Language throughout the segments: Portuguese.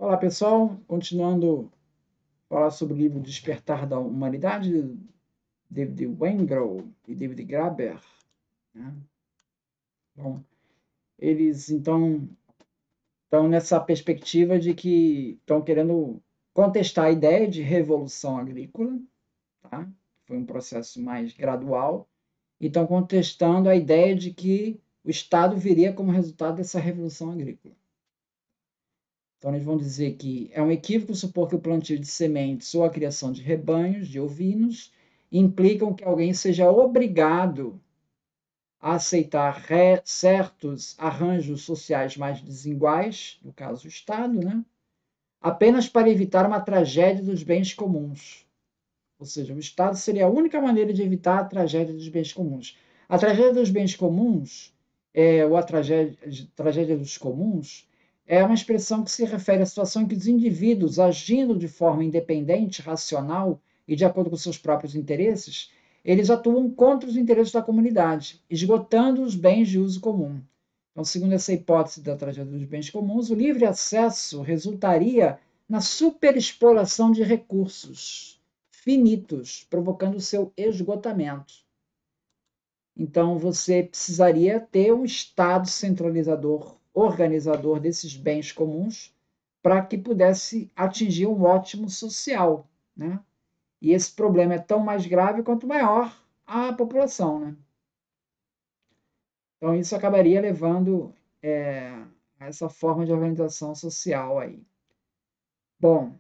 Olá, pessoal. Continuando a falar sobre o livro Despertar da Humanidade, de David Wengrow e David Graeber, né? Bom, eles então estão nessa perspectiva de que estão querendo contestar a ideia de revolução agrícola, tá? Foi um processo mais gradual, e estão contestando a ideia de que o Estado viria como resultado dessa revolução agrícola. Então, eles vão dizer que é um equívoco supor que o plantio de sementes ou a criação de rebanhos de ovinos implicam que alguém seja obrigado a aceitar certos arranjos sociais mais desiguais, no caso o Estado, né? Apenas para evitar uma tragédia dos bens comuns. Ou seja, o Estado seria a única maneira de evitar a tragédia dos bens comuns. A tragédia dos bens comuns, ou a tragédia dos comuns, é uma expressão que se refere à situação em que os indivíduos, agindo de forma independente, racional e de acordo com seus próprios interesses, eles atuam contra os interesses da comunidade, esgotando os bens de uso comum. Então, segundo essa hipótese da tragédia dos bens comuns, o livre acesso resultaria na superexploração de recursos finitos, provocando seu esgotamento. Então, você precisaria ter um Estado centralizador, organizador desses bens comuns, para que pudesse atingir um ótimo social, né? E esse problema é tão mais grave quanto maior a população, né? Então, isso acabaria levando a essa forma de organização social aí. Bom,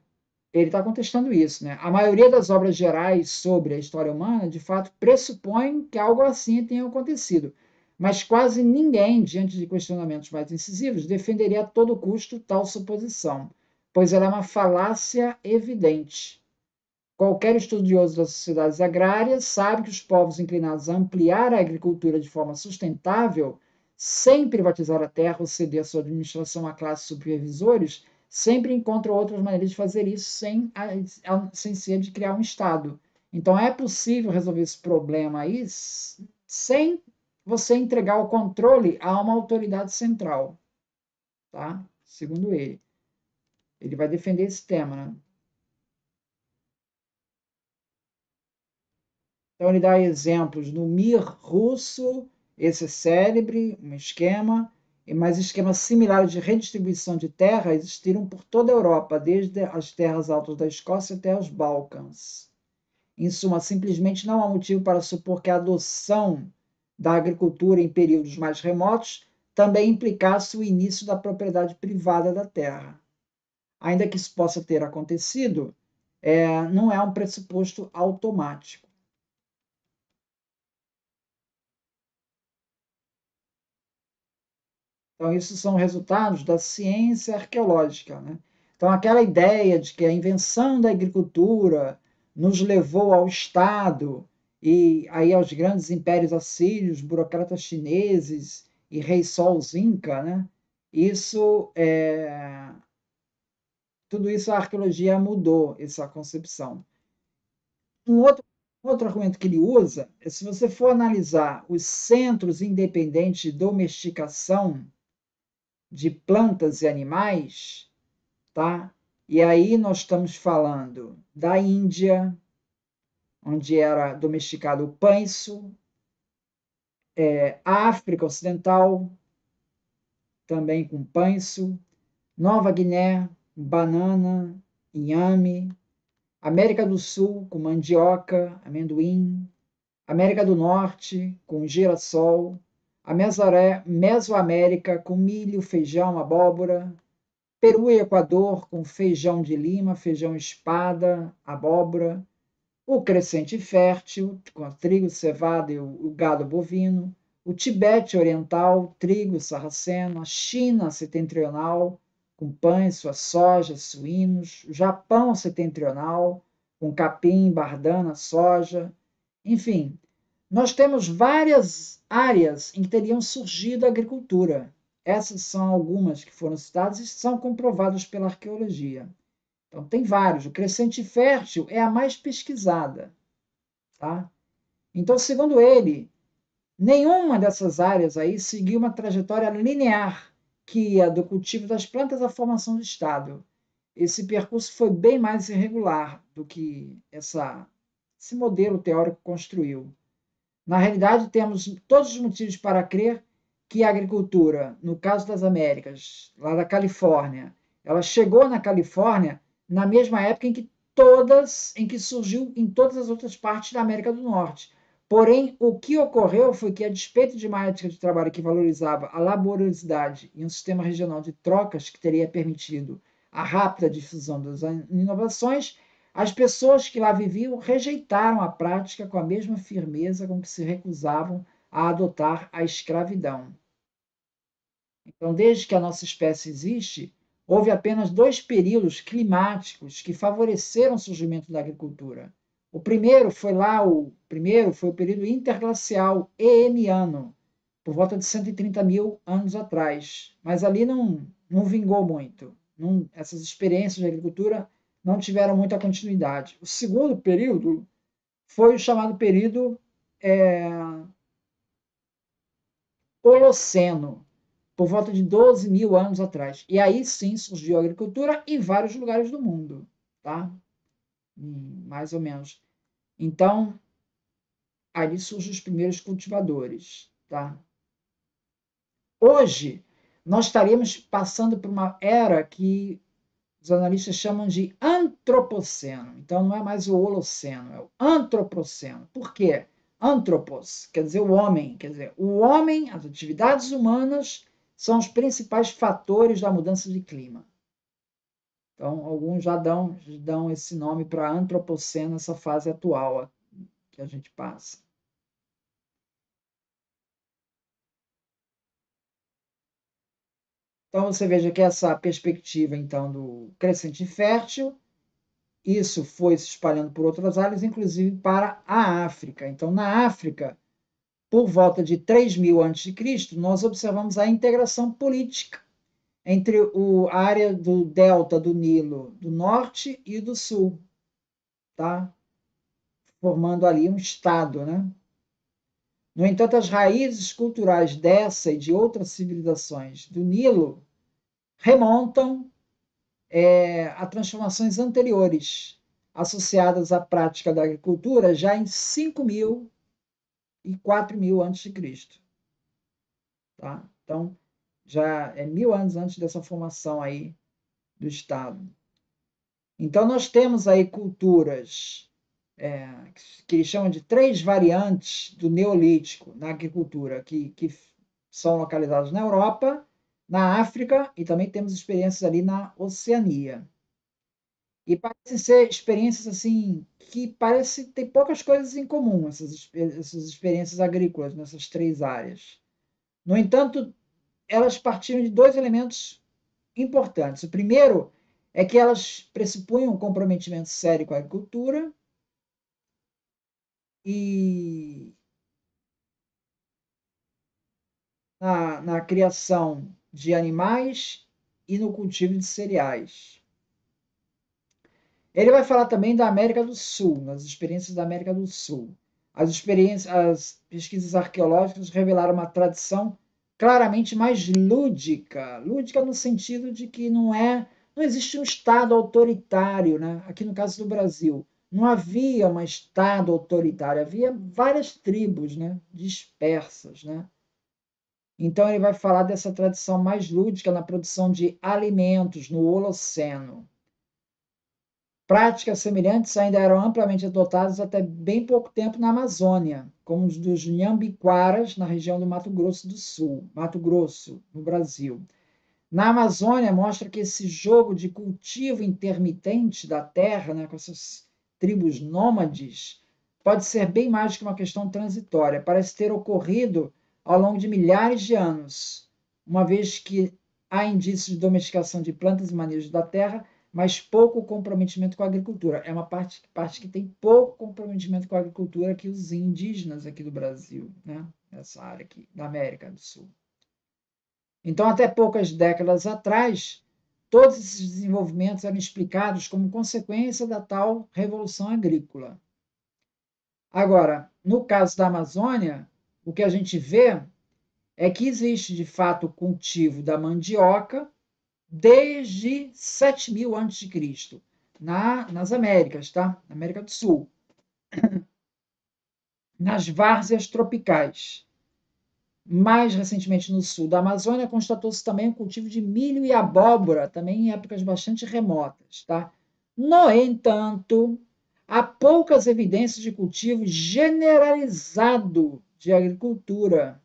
ele está contestando isso, né? A maioria das obras gerais sobre a história humana, de fato, pressupõe que algo assim tenha acontecido, mas quase ninguém, diante de questionamentos mais incisivos, defenderia a todo custo tal suposição, pois ela é uma falácia evidente. Qualquer estudioso das sociedades agrárias sabe que os povos inclinados a ampliar a agricultura de forma sustentável, sem privatizar a terra ou ceder a sua administração a classes supervisores, sempre encontram outras maneiras de fazer isso sem ser de criar um Estado. Então, é possível resolver esse problema aí sem você entregar o controle a uma autoridade central, tá? Segundo ele. Ele vai defender esse tema, né? Então, ele dá exemplos no Mir russo, esse é célebre, um esquema, mas esquemas similares de redistribuição de terra existiram por toda a Europa, desde as terras altas da Escócia até os Balcãs. Em suma, simplesmente não há motivo para supor que a adoção da agricultura em períodos mais remotos também implicasse o início da propriedade privada da terra. Ainda que isso possa ter acontecido, não é um pressuposto automático. Então, isso são resultados da ciência arqueológica, né? Então, aquela ideia de que a invenção da agricultura nos levou ao Estado e aí aos grandes impérios assírios, burocratas chineses e reis sols inca, né? Isso tudo isso a arqueologia mudou essa concepção. Um outro argumento que ele usa é se você for analisar os centros independentes de domesticação de plantas e animais, tá? E aí nós estamos falando da Índia, onde era domesticado o pães, África Ocidental, também com pães, Nova Guiné, banana, inhame, América do Sul, com mandioca, amendoim, América do Norte, com girassol, a Mesoamérica, com milho, feijão, abóbora, Peru e Equador com feijão de lima, feijão espada, abóbora, o crescente fértil, com trigo, cevada e o gado bovino, o Tibete oriental, trigo, sarraceno, a China setentrional, com pães, sua soja, suínos, o Japão setentrional, com capim, bardana, soja, enfim, nós temos várias áreas em que teriam surgido a agricultura. Essas são algumas que foram citadas e são comprovadas pela arqueologia. Então, tem vários. O crescente fértil é a mais pesquisada. Tá? Então, segundo ele, nenhuma dessas áreas aí seguiu uma trajetória linear que ia do cultivo das plantas à formação do Estado. esse percurso foi bem mais irregular do que esse modelo teórico construiu. Na realidade, temos todos os motivos para crer que a agricultura, no caso das Américas, lá da Califórnia, ela chegou na Califórnia na mesma época em que surgiu em todas as outras partes da América do Norte. Porém, o que ocorreu foi que, a despeito de uma ética de trabalho que valorizava a laboriosidade e um sistema regional de trocas que teria permitido a rápida difusão das inovações, as pessoas que lá viviam rejeitaram a prática com a mesma firmeza com que se recusavam a adotar a escravidão. Então, desde que a nossa espécie existe, houve apenas dois períodos climáticos que favoreceram o surgimento da agricultura. O primeiro foi o período interglacial eemiano, por volta de 130 mil anos atrás. Mas ali não vingou muito. Essas experiências de agricultura não tiveram muita continuidade. O segundo período foi o chamado período Holoceno, por volta de 12 mil anos atrás. E aí sim surgiu a agricultura em vários lugares do mundo, tá? Mais ou menos. Então, ali surgem os primeiros cultivadores, tá? Hoje, nós estaríamos passando por uma era que os analistas chamam de antropoceno. Então, não é mais o holoceno, é o antropoceno. Por quê? Antropos quer dizer o homem, quer dizer, o homem, as atividades humanas são os principais fatores da mudança de clima. Então, alguns já dão esse nome para antropoceno, essa fase atual que a gente passa. Então, você veja que essa perspectiva, então, do crescente fértil, isso foi se espalhando por outras áreas, inclusive para a África. Então, na África, por volta de 3000 a.C., nós observamos a integração política entre a área do delta do Nilo do norte e do sul, tá? Formando ali um estado, né? No entanto, as raízes culturais dessa e de outras civilizações do Nilo remontam a transformações anteriores, associadas à prática da agricultura já em 5000 e 4000 a.C. Tá? Então, já é 1000 anos antes dessa formação aí do Estado. Então, nós temos aí culturas que eles chamam de 3 variantes do Neolítico na agricultura, que são localizadas na Europa, na África e também temos experiências ali na Oceania. E parecem ser experiências assim que parecem ter poucas coisas em comum, essas experiências agrícolas nessas 3 áreas. No entanto, elas partiram de 2 elementos importantes. O primeiro é que elas pressupunham um comprometimento sério com a agricultura e na criação de animais e no cultivo de cereais. Ele vai falar também da América do Sul, nas experiências da América do Sul. As pesquisas arqueológicas revelaram uma tradição claramente mais lúdica, lúdica no sentido de que não existe um Estado autoritário, né? Aqui no caso do Brasil, não havia um Estado autoritário, havia várias tribos, né? Dispersas, né? Então ele vai falar dessa tradição mais lúdica na produção de alimentos no Holoceno. Práticas semelhantes ainda eram amplamente adotadas até bem pouco tempo na Amazônia, como os dos Nhambiquaras, na região do Mato Grosso do Sul, Mato Grosso, no Brasil. Na Amazônia, mostra que esse jogo de cultivo intermitente da terra, né, com essas tribos nômades, pode ser bem mais que uma questão transitória. Parece ter ocorrido ao longo de milhares de anos, uma vez que há indícios de domesticação de plantas e manejos da terra, mas pouco comprometimento com a agricultura. É uma parte que tem pouco comprometimento com a agricultura que os indígenas aqui do Brasil, né? Nessa área aqui, da América do Sul. Então, até poucas décadas atrás, todos esses desenvolvimentos eram explicados como consequência da tal revolução agrícola. Agora, no caso da Amazônia, o que a gente vê é que existe, de fato, o cultivo da mandioca, desde 7000 a.C., nas Américas, tá? Na América do Sul, nas várzeas tropicais. Mais recentemente, no sul da Amazônia, constatou-se também o cultivo de milho e abóbora, também em épocas bastante remotas. Tá? No entanto, há poucas evidências de cultivo generalizado de agricultura.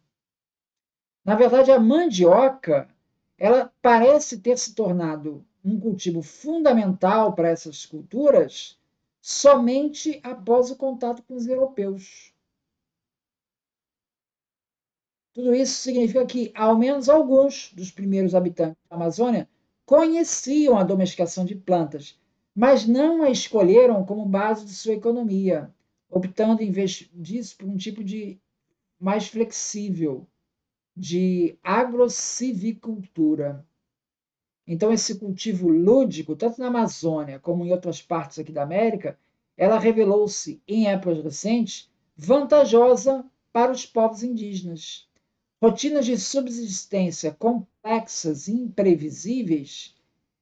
Na verdade, a mandioca, ela parece ter se tornado um cultivo fundamental para essas culturas somente após o contato com os europeus. Tudo isso significa que, ao menos alguns dos primeiros habitantes da Amazônia conheciam a domesticação de plantas, mas não a escolheram como base de sua economia, optando, em vez disso, por um tipo de mais flexível de agrocivicultura. Então, esse cultivo lúdico, tanto na Amazônia como em outras partes aqui da América, ela revelou-se, em épocas recentes, vantajosa para os povos indígenas. Rotinas de subsistência complexas e imprevisíveis,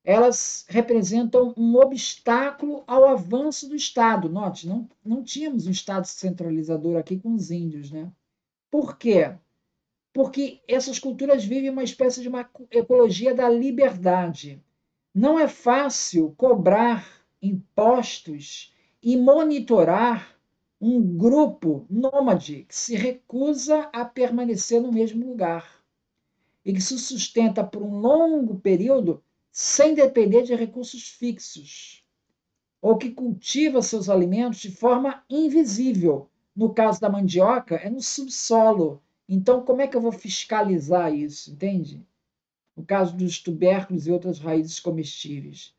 elas representam um obstáculo ao avanço do Estado. Note, não tínhamos um Estado centralizador aqui com os índios, né? Por quê? Porque essas culturas vivem uma espécie de uma ecologia da liberdade. Não é fácil cobrar impostos e monitorar um grupo nômade que se recusa a permanecer no mesmo lugar e que se sustenta por um longo período sem depender de recursos fixos, ou que cultiva seus alimentos de forma invisível. No caso da mandioca, é no subsolo. Então, como é que eu vou fiscalizar isso? Entende? No caso dos tubérculos e outras raízes comestíveis.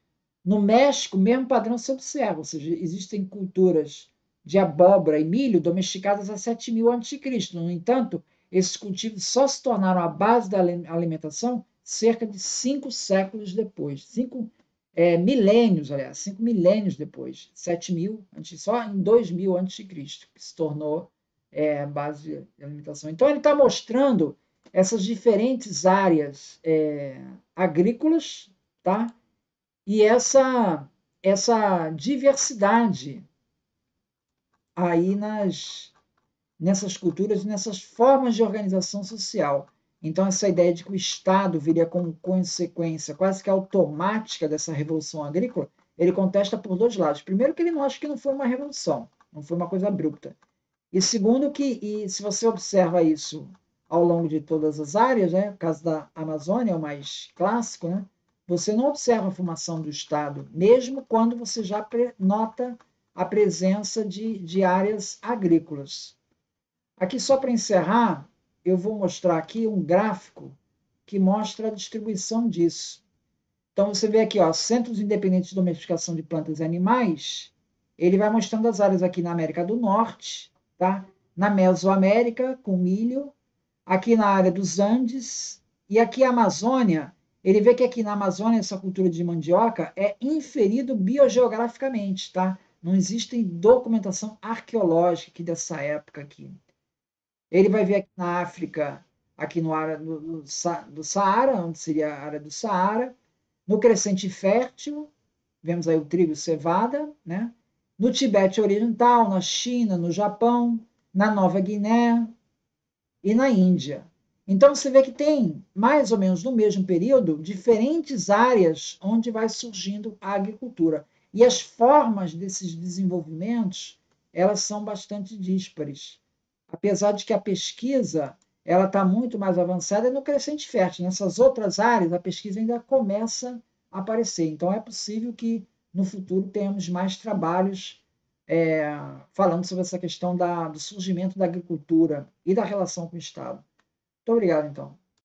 No México, o mesmo padrão se observa, ou seja, existem culturas de abóbora e milho domesticadas há 7000 a.C. No entanto, esses cultivos só se tornaram a base da alimentação cerca de 5 séculos depois. 5 milênios, aliás, 5 milênios depois. 7000, só em 2000 a.C., que se tornou base de alimentação. Então, ele está mostrando essas diferentes áreas agrícolas, tá? E essa diversidade aí nessas culturas, nessas formas de organização social. Então, essa ideia de que o Estado viria como consequência quase que automática dessa revolução agrícola, ele contesta por dois lados. Primeiro, que ele não acha que não foi uma revolução, não foi uma coisa abrupta. E segundo, que se você observa isso ao longo de todas as áreas, né, o caso da Amazônia é o mais clássico, né, você não observa a formação do Estado, mesmo quando você já nota a presença de áreas agrícolas. Aqui, só para encerrar, eu vou mostrar aqui um gráfico que mostra a distribuição disso. Então, você vê aqui, ó, Centros Independentes de Domesticação de Plantas e Animais, ele vai mostrando as áreas aqui na América do Norte, tá? Na Mesoamérica, com milho, aqui na área dos Andes, e aqui a Amazônia, ele vê que aqui na Amazônia essa cultura de mandioca é inferido biogeograficamente, tá? Não existe documentação arqueológica aqui dessa época aqui. Ele vai ver aqui na África, aqui no área do Saara, onde seria a área do Saara, no Crescente Fértil, vemos aí o trigo e cevada, né? No Tibete Oriental, na China, no Japão, na Nova Guiné e na Índia. Então você vê que tem, mais ou menos no mesmo período, diferentes áreas onde vai surgindo a agricultura. E as formas desses desenvolvimentos, elas são bastante díspares. Apesar de que a pesquisa ela está muito mais avançada no Crescente Fértil. Nessas outras áreas, a pesquisa ainda começa a aparecer. Então, é possível que no futuro tenhamos mais trabalhos falando sobre essa questão do surgimento da agricultura e da relação com o Estado. Muito obrigado, então.